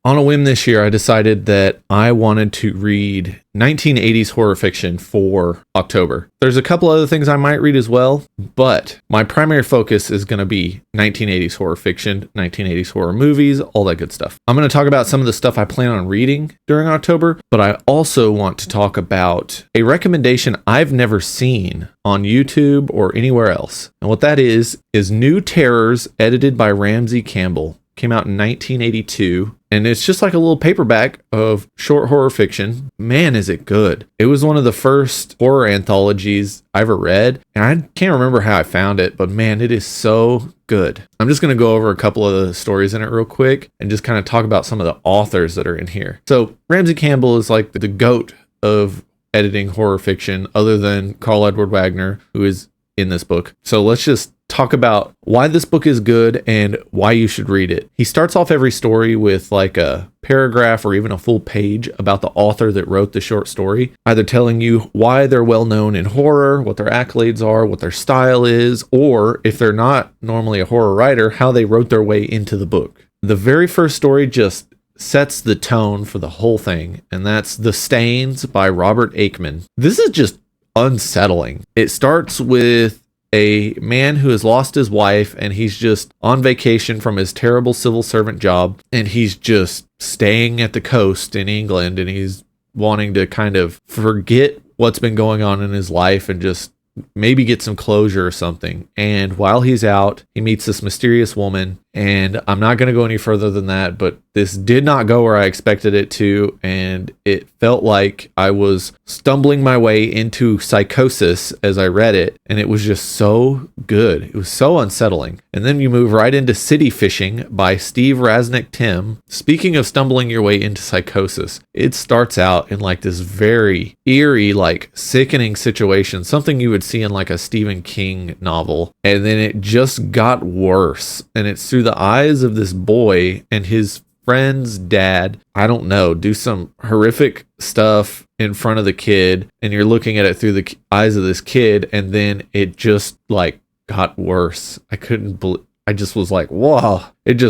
on a whim this year, I decided that I wanted to read 1980s horror fiction for October. There's a couple other things I might read as well, but my primary focus is going to be 1980s horror fiction, 1980s horror movies, all that good stuff. I'm going to talk about some of the stuff I plan on reading during October, but I also want to talk about a recommendation I've never seen on YouTube or anywhere else. And what that is New Terrors, edited by Ramsay Campbell. Came out in 1982, and it's just like a little paperback of short horror fiction. Man, is it good. It was one of the first horror anthologies I ever read, and I can't remember how I found it, but man, it is so good. I'm just going to go over a couple of the stories in it real quick and just kind of talk about some of the authors that are in here. So Ramsay Campbell is like the GOAT of editing horror fiction, other than Karl Wagner, who is in this book. So let's just talk about why this book is good and why you should read it. He starts off every story with like a paragraph or even a full page about the author that wrote the short story, either telling you why they're well known in horror, what their accolades are, what their style is, or if they're not normally a horror writer, how they wrote their way into the book. The very first story just sets the tone for the whole thing, and that's The Stains by Robert Aickman. This is just unsettling. It starts with a man who has lost his wife, and he's just on vacation from his terrible civil servant job, and he's just staying at the coast in England, and he's wanting to kind of forget what's been going on in his life and just maybe get some closure or something. And while he's out, he meets this mysterious woman, and I'm not going to go any further than that, but this did not go where I expected it to, and it felt like I was stumbling my way into psychosis as I read it, and it was just so good. It was so unsettling. And then you move right into City Fishing by Steve Rasnick Tim. Speaking of stumbling your way into psychosis, it starts out in like this very eerie, like sickening situation, something you would see in like a Stephen King novel, and then it just got worse, and it's through the eyes of this boy and his friend's dad. I don't know, do some horrific stuff in front of the kid, and you're looking at it through the eyes of this kid, and then it just like got worse. I just was like, whoa. It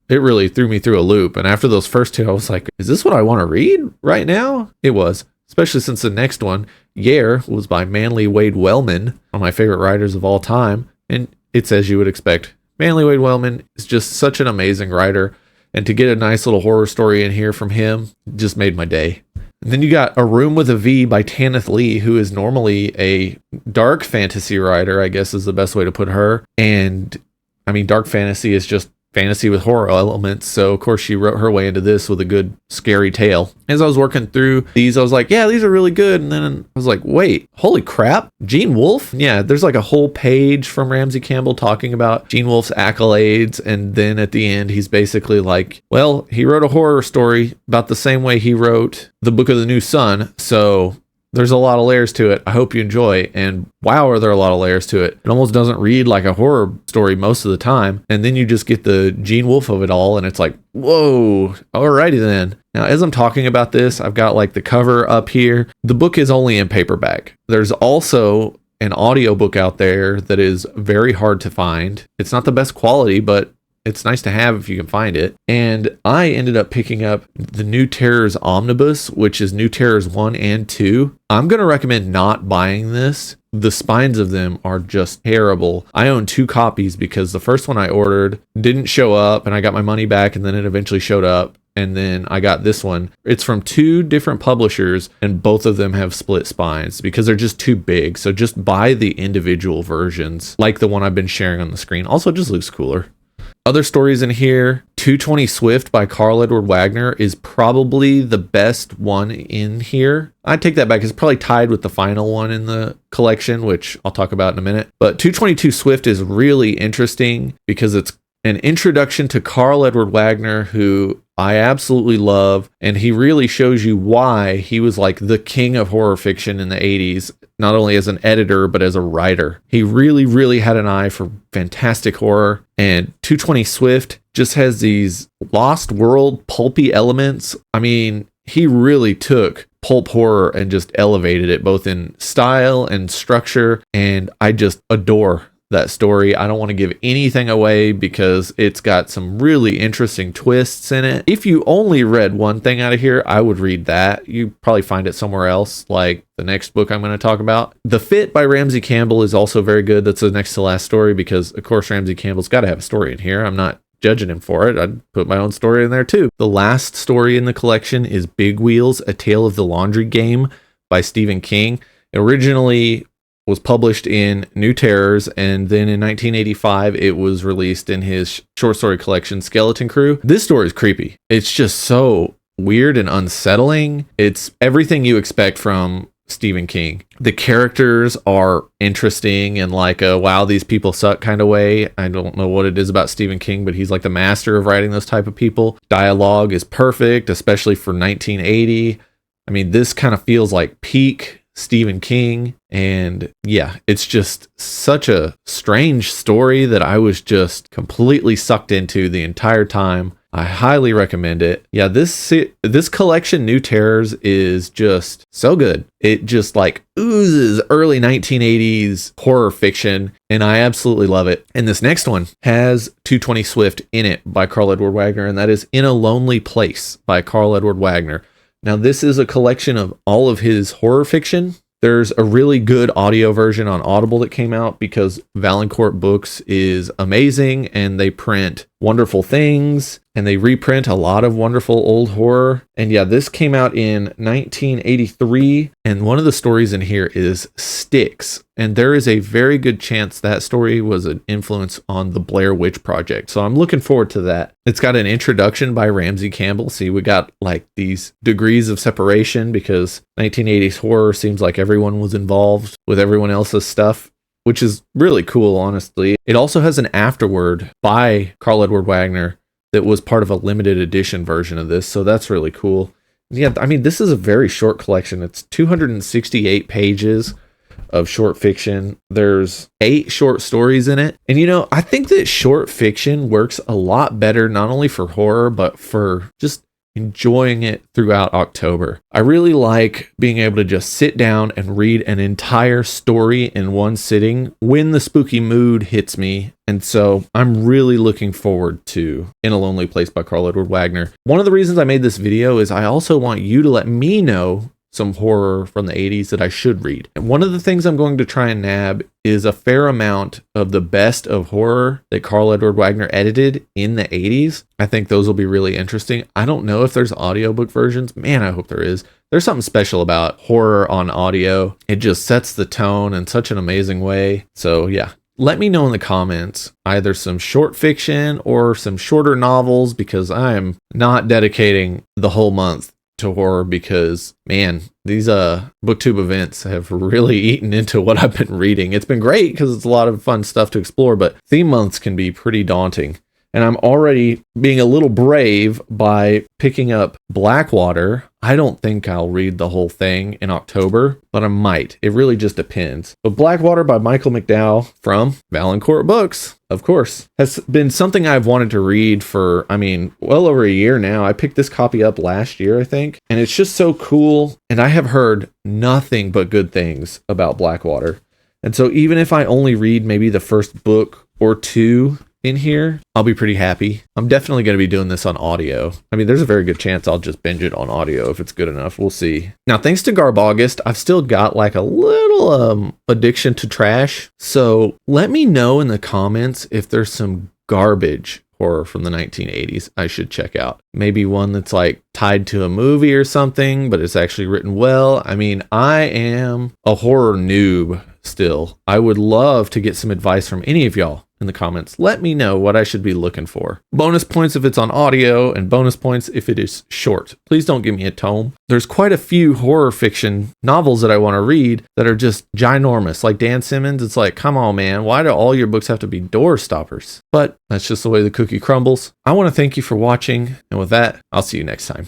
really threw me through a loop. And after those first two, I was like, is this what I want to read right now? It was, especially since the next one, Yare, was by Manly Wade Wellman, one of my favorite writers of all time. And it's as you would expect. Manly Wade Wellman is just such an amazing writer. And to get a nice little horror story in here from him just made my day. And then you got A Room with a V by Tanith Lee, who is normally a dark fantasy writer, I guess is the best way to put her. And I mean, dark fantasy is just fantasy with horror elements. So of course she wrote her way into this with a good scary tale. As I was working through these, I was like, yeah, these are really good. And then I was like, wait, holy crap, Gene Wolfe? Yeah, there's like a whole page from Ramsay Campbell talking about Gene Wolfe's accolades. And then at the end, he's basically like, well, he wrote a horror story about the same way he wrote The Book of the New Sun. So there's a lot of layers to it. I hope you enjoy. And wow, are there a lot of layers to it. It almost doesn't read like a horror story most of the time. And then you just get the Gene Wolfe of it all. And it's like, whoa, alrighty then. Now, as I'm talking about this, I've got like the cover up here. The book is only in paperback. There's also an audiobook out there that is very hard to find. It's not the best quality, but it's nice to have if you can find it. And I ended up picking up the New Terrors Omnibus, which is New Terrors 1 and 2. I'm going to recommend not buying this. The spines of them are just terrible. I own 2 copies because the first one I ordered didn't show up, and I got my money back, and then it eventually showed up. And then I got this one. It's from 2 different publishers, and both of them have split spines because they're just too big. So just buy the individual versions, like the one I've been sharing on the screen. Also, it just looks cooler. Other stories in here, 220 Swift by Karl Wagner is probably the best one in here. I take that back. It's probably tied with the final one in the collection, which I'll talk about in a minute. But 222 Swift is really interesting because it's an introduction to Karl Wagner, who I absolutely love. And he really shows you why he was like the king of horror fiction in the 80s, not only as an editor, but as a writer. He really, really had an eye for fantastic horror. And 220 Swift just has these Lost World pulpy elements. I mean, he really took pulp horror and just elevated it both in style and structure. And I just adore that story. I don't want to give anything away because it's got some really interesting twists in it. If you only read one thing out of here, I would read that. You probably find it somewhere else, like the next book I'm going to talk about. The Fit by Ramsay Campbell is also very good. That's the next to last story because, of course, Ramsay Campbell's got to have a story in here. I'm not judging him for it. I'd put my own story in there too. The last story in the collection is Big Wheels, A Tale of the Laundry Game by Stephen King. It originally was published in New Terrors, and then in 1985 it was released in his short story collection Skeleton Crew. This story is creepy. It's just so weird and unsettling. It's everything you expect from Stephen King. The characters are interesting and like a wow, these people suck kind of way. I don't know what it is about Stephen King, but he's like the master of writing those type of people. Dialogue is perfect, especially for 1980. I mean, this kind of feels like peak Stephen King. And yeah, it's just such a strange story that I was just completely sucked into the entire time. I highly recommend it. Yeah, this collection, New Terrors, is just so good. It just like oozes early 1980s horror fiction, and I absolutely love it. And this next one has 220 Swift in it by Karl Edward Wagner, and that is In a Lonely Place by Karl Edward Wagner. Now, this is a collection of all of his horror fiction. There's a really good audio version on Audible that came out because Valancourt Books is amazing and they print wonderful things and they reprint a lot of wonderful old horror. And yeah, this came out in 1983, and one of the stories in here is Sticks. And there is a very good chance that story was an influence on the Blair Witch Project. So I'm looking forward to that. It's got an introduction by Ramsay Campbell. See, we got like these degrees of separation because 1980s horror seems like everyone was involved with everyone else's stuff, which is really cool, honestly. It also has an afterword by Karl Edward Wagner that was part of a limited edition version of this, so that's really cool. Yeah, I mean, this is a very short collection. It's 268 pages of short fiction. There's 8 short stories in it. And you know, I think that short fiction works a lot better, not only for horror, but for just enjoying it throughout October. I really like being able to just sit down and read an entire story in one sitting when the spooky mood hits me. And so I'm really looking forward to In a Lonely Place by Karl Edward Wagner. One of the reasons I made this video is I also want you to let me know some horror from the 80s that I should read. And one of the things I'm going to try and nab is a fair amount of the best of horror that Karl Edward Wagner edited in the 80s. I think those will be really interesting. I don't know if there's audiobook versions. Man, I hope there is. There's something special about horror on audio. It just sets the tone in such an amazing way. So yeah, let me know in the comments either some short fiction or some shorter novels, because I am not dedicating the whole month to horror because, man, these booktube events have really eaten into what I've been reading. It's been great because it's a lot of fun stuff to explore, but theme months can be pretty daunting. And I'm already being a little brave by picking up Blackwater. I don't think I'll read the whole thing in October, but I might. It really just depends. But Blackwater by Michael McDowell from Valancourt Books, of course, has been something I've wanted to read for, well over a year now. I picked this copy up last year, I think, and it's just so cool. And I have heard nothing but good things about Blackwater. And so even if I only read maybe the first book or two in here, I'll be pretty happy. I'm definitely going to be doing this on audio. There's a very good chance I'll just binge it on audio if it's good enough. We'll see. Now, thanks to Garb August, I've still got like a little addiction to trash. So let me know in the comments if there's some garbage horror from the 1980s I should check out. Maybe one that's like tied to a movie or something, but it's actually written well. I am a horror noob still. I would love to get some advice from any of y'all in the comments. Let me know what I should be looking for. Bonus points if it's on audio, and bonus points if it is short. Please don't give me a tome. There's quite a few horror fiction novels that I want to read that are just ginormous. Like Dan Simmons, it's like, come on, man, why do all your books have to be door stoppers? But that's just the way the cookie crumbles. I want to thank you for watching, and with that, I'll see you next time.